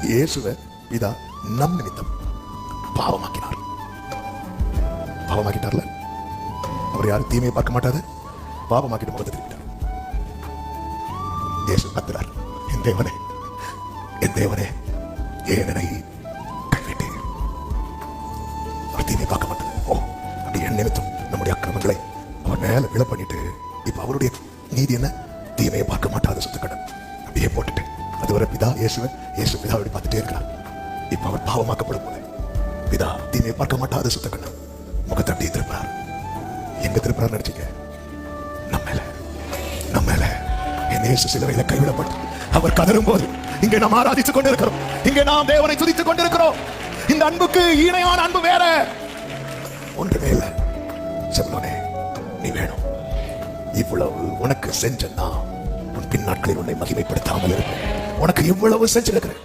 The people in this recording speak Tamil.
இயேசுவை பிதா நம் நிமித்தம் பாவமாக்கினார். பாவமாக்கிட்டார்ல, அவர் யாரும் தீமையை பார்க்க மாட்டாரு, பாவமாக்கிட்டு முகத்தை திருப்பிட்டார். இயேசு கத்துறார், என் தேவனே, என் தேவனே, ஏன் என்னை கைவிட்டீர்? அவர் தீமையை பார்க்க மாட்டார். ஓ, அப்படி என் நிமித்தம் நம்முடைய அக்கிரமங்களை அவர் மேல விழ பண்ணிட்டு, இப்ப அவருடைய நீதி என்ன? தீமையை பார்க்க மாட்டாத சுத்தக்கடன் அப்படியே போட்டுட்டு, அதுவரை பிதா இயேசுவை, இயேசு பிதாவை பார்த்துட்டே இருக்கிறார். இப்ப அவர் பாவமாக்கப்படும் போது பிதா தீமையை பார்க்க மாட்டாத சுத்தக்கடன் முகத்தை அப்படியே திருப்புறார். எங்க திருப்புறார் நினைச்சீங்க? நம்ம மேல என் இயேசு சிலுவையில கைவிடப்பட்டு அவர் கதறும் போது இங்கே நாம் ஆராதித்துக் கொண்டிருக்கிறோம். இங்கே நாம் தேவனை துதித்துக் கொண்டிருக்கிறோம். இந்த அன்புக்கு ஈணையான அன்பு வேற ஒன்றுமே இல்லை. செல்வனே, நீ வேணும். இவ்வளவு உனக்கு செஞ்சா உன் பின் நாட்களில் உன்னை மகிமைப்படுத்தாமல் இருப்பேன். உனக்கு இவ்வளவு செஞ்சிருக்கிறேன்.